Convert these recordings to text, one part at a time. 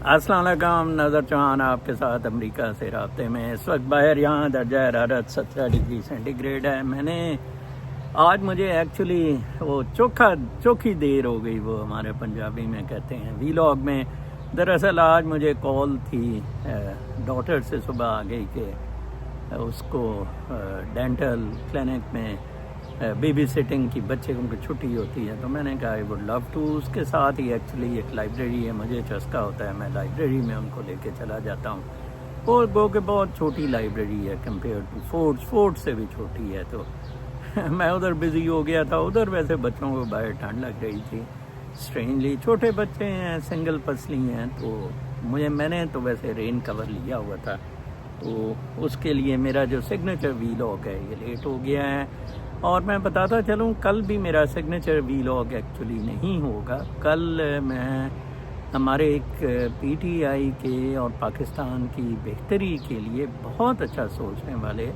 السلام علیکم، نظر چوہان آپ کے ساتھ امریکہ سے رابطے میں۔ اس وقت باہر یہاں درجہ حرارت 17 ڈگری سینٹی گریڈ ہے۔ میں نے آج مجھے ایکچولی وہ چوکھی دیر ہو گئی، وہ ہمارے پنجابی میں کہتے ہیں وی لاگ میں۔ دراصل آج مجھے کال تھی ڈاکٹر سے، صبح آ گئی کہ اس کو ڈینٹل کلینک میں بی سٹنگ کی، بچے کو چھٹی ہوتی ہے، تو میں نے کہا آئی وڈ لو ٹو۔ اس کے ساتھ ہی ایکچولی ایک لائبریری ہے، مجھے چسکا ہوتا ہے، میں لائبریری میں ان کو لے کے چلا جاتا ہوں۔ اور گو کہ بہت چھوٹی لائبریری ہے کمپیئر ٹو فورٹ سے بھی چھوٹی ہے، تو میں ادھر بزی ہو گیا تھا۔ ادھر ویسے بچوں کو باہر ٹھنڈ لگ رہی تھی، اسٹرینجلی چھوٹے بچے ہیں، سنگل پسلی ہیں، تو میں نے تو ویسے رین کور لیا ہوا تھا، تو اس کے لیے میرا جو سگنیچر وی لاگ ہے یہ لیٹ ہو گیا ہے۔ اور میں بتاتا چلوں، کل بھی میرا سگنیچر وی لاگ ایکچولی نہیں ہوگا۔ کل میں ہمارے ایک پی ٹی آئی کے اور پاکستان کی بہتری کے لیے بہت اچھا سوچنے والے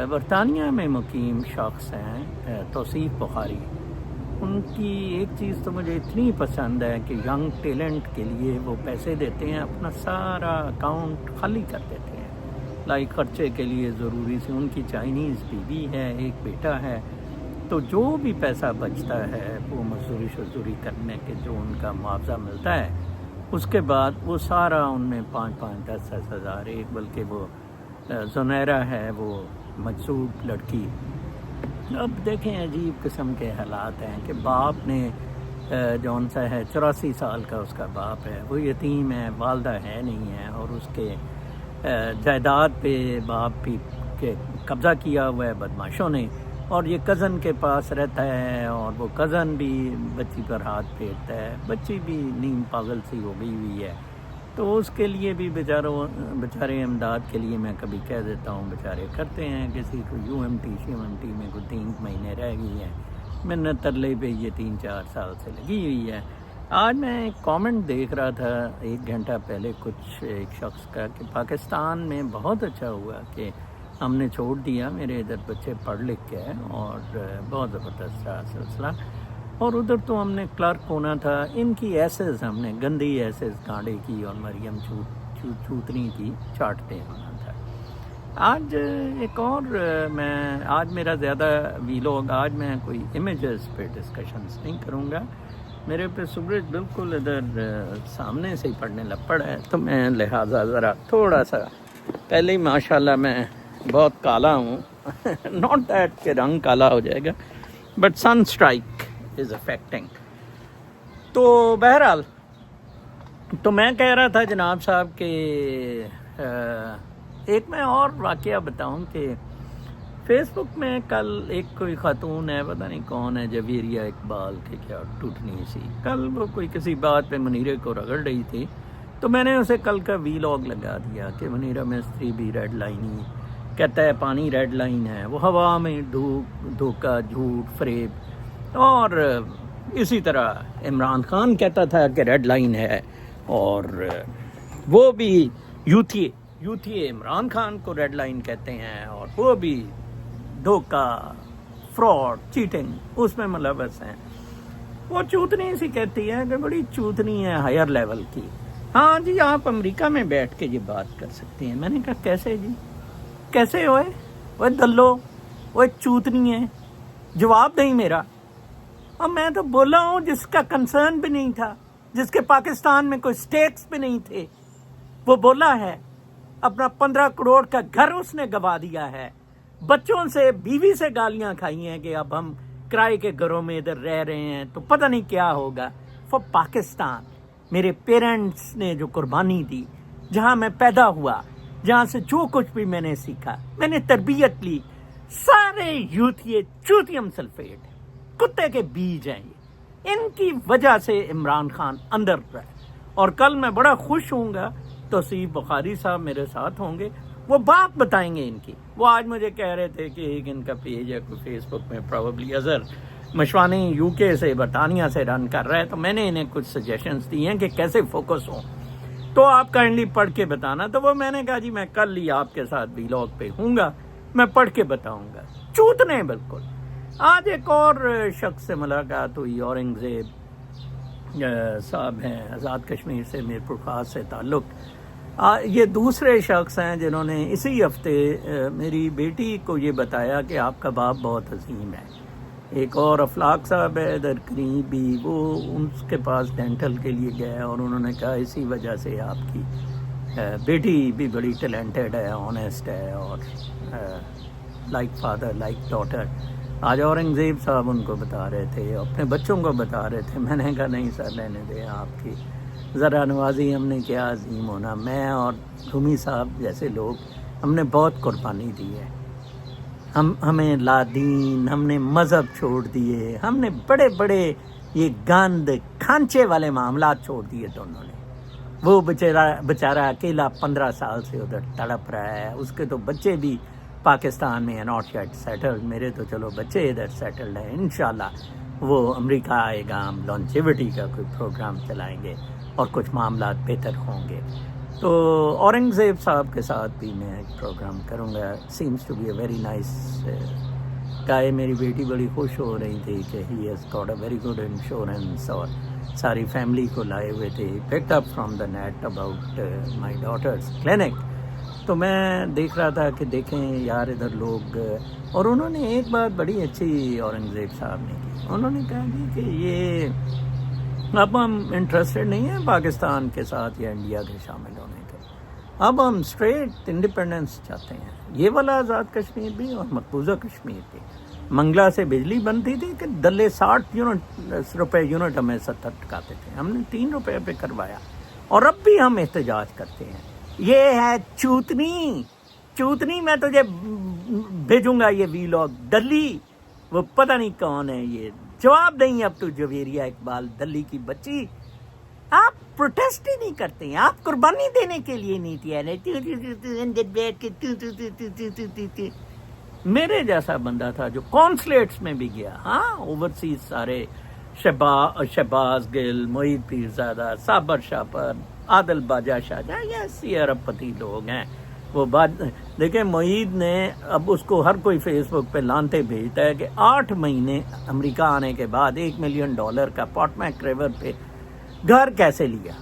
برطانیہ میں مقیم شخص ہیں توصیف بخاری۔ ان کی ایک چیز تو مجھے اتنی پسند ہے کہ ینگ ٹیلنٹ کے لیے وہ پیسے دیتے ہیں، اپنا سارا اکاؤنٹ خالی کر دیتے ہیں، لائک خرچے کے لیے ضروری سے۔ ان کی چائنیز بیوی ہے، ایک بیٹا ہے، تو جو بھی پیسہ بچتا ہے وہ مزدوری شزدوری کرنے کے جو ان کا معاوضہ ملتا ہے، اس کے بعد وہ سارا ان میں 5-5 10-10 ہزار، ایک بلکہ وہ زنیرا ہے وہ مجذوب لڑکی۔ اب دیکھیں عجیب قسم کے حالات ہیں کہ باپ نے جون سا ہے 84 سال کا اس کا باپ ہے، وہ یتیم ہے، والدہ ہے نہیں ہے، اور اس کے جائیداد پہ باپ بھی کے قبضہ کیا ہوا ہے بدماشوں نے، اور یہ کزن کے پاس رہتا ہے، اور وہ کزن بھی بچی پر ہاتھ پھیرتا ہے، بچی بھی نیم پاگل سی ہو گئی ہوئی ہے، تو اس کے لیے بھی بیچارے امداد کے لیے میں کبھی کہہ دیتا ہوں بیچارے کرتے ہیں، کسی کو یو ایم ٹی میں کوئی 3 مہینے رہ گئی ہے، منت ترلے پہ یہ 3-4 سال سے لگی ہوئی ہے۔ آج میں ایک کامنٹ دیکھ رہا تھا 1 گھنٹہ پہلے ایک شخص کا کہ پاکستان میں بہت اچھا ہوا کہ ہم نے چھوڑ دیا، میرے ادھر بچے پڑھ لکھ کے اور بہت زبردست رہا سلسلہ، اور ادھر تو ہم نے کلرک ہونا تھا، ان کی ایسز ہم نے گندی ایسز گانڈے کی اور مریم چوتنی کی چاٹتے ہونا تھا۔ آج ایک اور آج میرا زیادہ وی لاگ، آج میں کوئی امیجز پہ ڈسکشنز نہیں کروں گا، میرے پہ سورج بالکل ادھر سامنے سے ہی پڑنے لگ پڑا ہے، تو میں لہٰذا ذرا تھوڑا سا پہلے ہی ماشاءاللہ میں بہت کالا ہوں، ناٹ دیٹ کہ رنگ کالا ہو جائے گا، but sun strike is affecting. تو بہرحال تو میں کہہ رہا تھا جناب صاحب کہ ایک میں اور واقعہ بتاؤں کہ فیس بک میں کل ایک کوئی خاتون ہے، پتہ نہیں کون ہے، جویریہ اقبال کے کیا ٹوٹنی سی، کل وہ کوئی کسی بات پہ منیرے کو رگڑ رہی تھی، تو میں نے اسے کل کا وی لاگ لگا دیا کہ منیرا مستری بھی ریڈ لائن ہی کہتا ہے، پانی ریڈ لائن ہے، وہ ہوا میں دھوکہ جھوٹ فریب، اور اسی طرح عمران خان کہتا تھا کہ ریڈ لائن ہے، اور وہ بھی یوتھی عمران خان کو ریڈ لائن کہتے ہیں، اور وہ بھی دھوکہ فراڈ چیٹنگ اس میں ملوث ہیں۔ وہ چوتنی سی کہتی ہے کہ بڑی چوتنی ہے ہائر لیول کی، ہاں جی آپ امریکہ میں بیٹھ کے یہ بات کر سکتے ہیں۔ میں نے کہا کیسے جی، کیسے ہوئے؟ وہ دلو، وہ چوتنی ہے، جواب دیں میرا۔ اور میں تو بولا ہوں جس کا کنسرن بھی نہیں تھا، جس کے پاکستان میں کوئی سٹیکس بھی نہیں تھے، وہ بولا ہے، اپنا 15 کروڑ کا گھر اس نے گوا دیا ہے، بچوں سے بیوی سے گالیاں کھائی ہیں کہ اب ہم کرائے کے گھروں میں ادھر رہ رہے ہیں تو پتہ نہیں کیا ہوگا۔ فور پاکستان میرے پیرنٹس نے جو قربانی دی، جہاں میں پیدا ہوا، جہاں سے جو کچھ بھی میں نے سیکھا، میں نے تربیت لی، سارے یوتھ یہ چوتیم سلفیٹ کتے کے بیج ہیں، ان کی وجہ سے عمران خان اندر رہا۔ اور کل میں بڑا خوش ہوں گا، توصیف بخاری صاحب میرے ساتھ ہوں گے، وہ بات بتائیں گے ان کی۔ وہ آج مجھے کہہ رہے تھے کہ ایک ان کا پیج ہے کوئی فیس بک میں، پروبلی اظہر مشوانی یو کے سے برطانیہ سے رن کر رہا ہے، تو میں نے انہیں کچھ سجیشنز دی ہیں کہ کیسے فوکس ہوں، تو آپ کائنڈلی پڑھ کے بتانا۔ تو وہ میں نے کہا جی میں کل ہی آپ کے ساتھ وی لاگ پہ ہوں گا، میں پڑھ کے بتاؤں گا، چوتنے بالکل۔ آج ایک اور شخص سے ملاقات ہوئی، اورنگزیب، صاحب ہیں آزاد کشمیر سے، میرپور خاص سے تعلق. یہ دوسرے شخص ہیں جنہوں نے اسی ہفتے میری بیٹی کو یہ بتایا کہ آپ کا باپ بہت عظیم ہے. ایک اور افلاق صاحب ہے ادھر قریب بھی، وہ ان کے پاس ڈینٹل کے لیے گئے اور انہوں نے کہا اسی وجہ سے آپ کی بیٹی بھی بڑی ٹیلنٹڈ ہے، آنیسٹ ہے، اور لائک فادر لائک ڈاٹر. آج اورنگزیب صاحب ان کو بتا رہے تھے، اپنے بچوں کو بتا رہے تھے. میں نے کہا نہیں سر، لینے دیں آپ کی ذرا نوازی، ہم نے کیا عظیم ہونا. میں اور رومی صاحب جیسے لوگ، ہم نے بہت قربانی دی ہے. ہمیں لادین، ہم نے مذہب چھوڑ دیے، ہم نے بڑے بڑے یہ گند کھانچے والے معاملات چھوڑ دیے دونوں نے. وہ بیچارہ اکیلا 15 سال سے ادھر تڑپ رہا ہے، اس کے تو بچے بھی پاکستان میں ناٹ یٹ سیٹلڈ. میرے تو چلو بچے ادھر سیٹلڈ ہیں، انشاءاللہ وہ امریکہ آئے گا، ہم لانچیوٹی کا کوئی پروگرام چلائیں گے اور کچھ معاملات بہتر ہوں گے. تو اورنگزیب صاحب کے ساتھ بھی میں ایک پروگرام کروں گا. Seems to be a very nice guy. میری بیٹی بڑی خوش ہو رہی تھی کہ he has got a very good insurance, اور ساری فیملی کو لائے ہوئے تھے، picked up from the net about my daughter's clinic. تو میں دیکھ رہا تھا کہ دیکھیں یار ادھر لوگ، اور انہوں نے ایک بات بڑی اچھی اورنگزیب صاحب نے کی. انہوں نے کہا جی کہ یہ اب ہم انٹرسٹڈ نہیں ہیں پاکستان کے ساتھ یا انڈیا کے شامل ہونے کے، اب ہم اسٹریٹ انڈیپینڈنس چاہتے ہیں. یہ والا آزاد کشمیر بھی اور مقبوضہ کشمیر بھی. منگلہ سے بجلی بنتی تھی کہ دلے 60 روپے یونٹ ہمیں 70 ٹکاتے تھے، ہم نے 3 روپے پہ کروایا، اور اب بھی ہم احتجاج کرتے ہیں. یہ ہے چوتنی. میں تجھے بھیجوں گا یہ ویلاگ. دلی وہ پتہ نہیں کون ہے، یہ جواب دیں اب تو جویریہ اقبال دلی کی بچی. آپ پروٹیسٹ ہی نہیں کرتے ہیں، آپ قربانی دینے کے لیے نہیں تیار. میرے جیسا بندہ تھا جو کانسلیٹس میں بھی گیا، ہاں اوورسیز سارے، شہباز گل، معید پیرزادہ، صابر شاپر، عادل باجا شاہجہاں، یہ ارب پتی لوگ ہیں. وہ بات دیکھیں، معید نے اب اس کو ہر کوئی فیس بک پہ لانتے بھیجتا ہے کہ 8 مہینے امریکہ آنے کے بعد $1 ملین کا پاٹمیک ریور پہ گھر کیسے لیا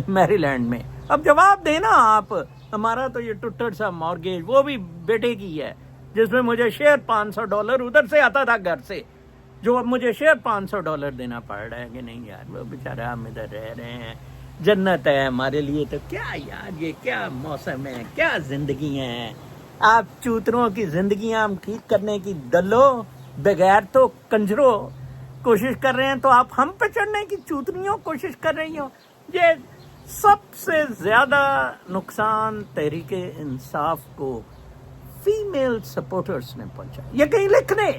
میری لینڈ میں. اب جواب دینا آپ. ہمارا تو یہ ٹوٹر سا مارگیج وہ بھی بیٹے کی ہے، جس میں مجھے شیئر $500 ادھر سے آتا تھا گھر سے، جو اب مجھے شیئر $500 دینا پڑ رہا ہے. کہ نہیں یار وہ بیچارہ ہم ادھر رہ رہے ہیں، جنت ہے ہمارے لیے. تو کیا یار، یہ کیا موسم ہے، کیا زندگیاں ہیں. آپ چوتروں کی زندگیاں ہم ٹھیک کرنے کی دلو بغیر تو کنجروں کوشش کر رہے ہیں، تو آپ ہم پہ چڑھنے کی چوتنیوں کوشش کر رہی ہو. یہ سب سے زیادہ نقصان تحریک انصاف کو فیمیل سپورٹرز نے پہنچا. یہ کہیں لکھنے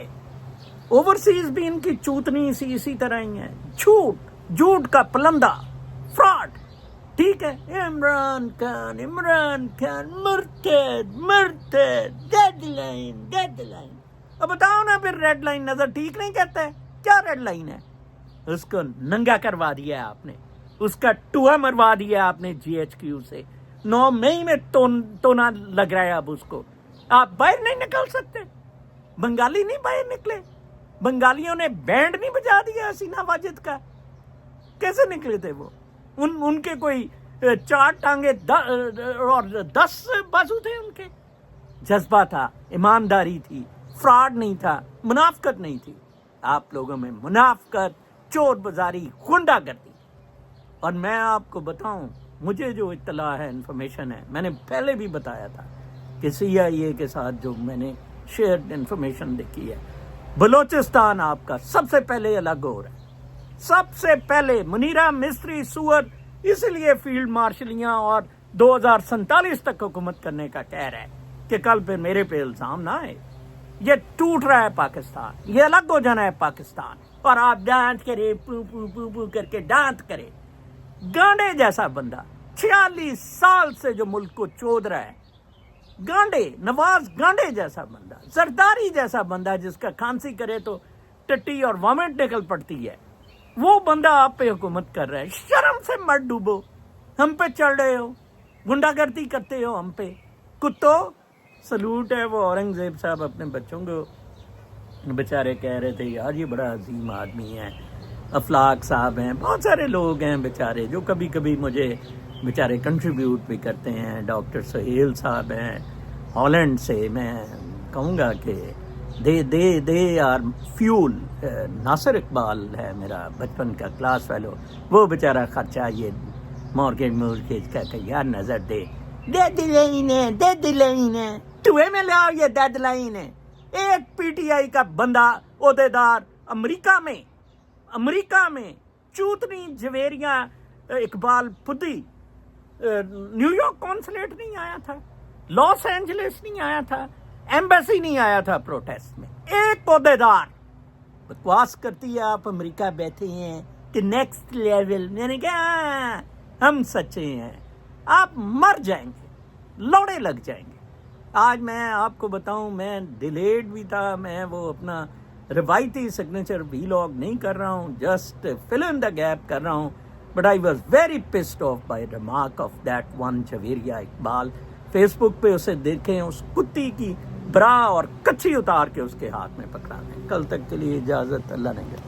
اوورسیز بھی ان کی چوتنی سی اسی طرح ہی ہے. جھوٹ کا پلندہ، فراڈ. ٹھیک ہے، عمران خان مرتد، ڈیڈ لائن. اب بتاؤ نا پھر ریڈ لائن نظر ٹھیک نہیں کہتا ہے؟ کیا ریڈ لائن ہے؟ اس کو ننگا کروا دیا ہے آپ نے، اس کا ٹوہا مروا دیا آپ نے GHQ سے. 9 مئی میں تونا لگ رہا ہے اب اس کو. آپ باہر نہیں نکل سکتے. بنگالی نہیں باہر نکلے، بنگالیوں نے بینڈ نہیں بجا دیا حسینہ واجد کا. کیسے نکلے تھے وہ؟ ان کے کوئی 4 ٹانگیں اور 10 بازو تھے ان کے. جذبہ تھا، ایمانداری تھی، فراڈ نہیں تھا، منافقت نہیں تھی. آپ لوگوں میں منافقت، چور بازاری، غنڈہ گردی. اور میں آپ کو بتاؤں، مجھے جو اطلاع ہے، انفارمیشن ہے، میں نے پہلے بھی بتایا تھا کہ CIA کے ساتھ جو میں نے شیئرڈ انفارمیشن دیکھی ہے، بلوچستان آپ کا سب سے پہلے الگ ہو رہا ہے. سب سے پہلے منیرا، مستری، سور اس لیے فیلڈ مارشلیاں اور 2047 تک حکومت کرنے کا کہہ رہا ہے کہ کل پھر میرے پہ الزام نہ آئے. یہ ٹوٹ رہا ہے پاکستان، یہ الگ ہو جانا ہے پاکستان. اور آپ ڈانٹ کرے، پو پو پو پو کر کے ڈانٹ کرے. گانڈے جیسا بندہ 46 سال سے جو ملک کو چود رہا ہے، گانڈے، نواز گانڈے جیسا بندہ، زرداری جیسا بندہ جس کا کھانسی کرے تو ٹٹی اور وامٹ نکل پڑتی ہے، وہ بندہ آپ پہ حکومت کر رہا ہے. شرم سے مت ڈوبو. ہم پہ چڑھ رہے ہو، گنڈا گردی کرتے ہو ہم پہ. کتو سلوٹ ہے. وہ اورنگزیب صاحب اپنے بچوں کو بیچارے کہہ رہے تھے یار یہ بڑا عظیم آدمی ہے، افلاق صاحب ہیں، بہت سارے لوگ ہیں بیچارے جو کبھی کبھی مجھے بیچارے کنٹریبیوٹ بھی کرتے ہیں. ڈاکٹر سہیل صاحب ہیں ہالینڈ سے، میں کہوں گا کہ دے آر فیول. ناصر اقبال ہے میرا بچپن کا کلاس فیلو، وہ بیچارہ خرچہ یہ مورگیج کا کہ یار نظر دے دلائن ہے توے میں لاؤ، یہ ڈیڈ لائن ہے. ایک پی ٹی آئی کا بندہ عہدیدار امریکہ میں چوتنی جویریاں اقبال پدی نیو یارک کونسلیٹ نہیں آیا تھا، لاس اینجلس نہیں آیا تھا، ایمبیسی نہیں آیا تھا پروٹیسٹ میں. ایک عہدیدار بکواس کرتی ہے آپ امریکہ بیٹھے ہیں کہ نیکسٹ لیول. میں نے کہا ہم سچے ہیں، آپ مر جائیں گے، لوڑے لگ جائیں گے. آج میں آپ کو بتاؤں، میں ڈیلیڈ بھی تھا، میں وہ اپنا روایتی سگنیچر ویلاگ نہیں کر رہا ہوں، just full in the gap کر رہا ہوں. But I was very pissed off by remark of that one Javeria Iqbal. Facebook پہ اسے دیکھیں، اس کتی کی برا اور کچھی اتار کے اس کے ہاتھ میں پکڑا دیں. کل تک کے لیے اجازت، اللہ نے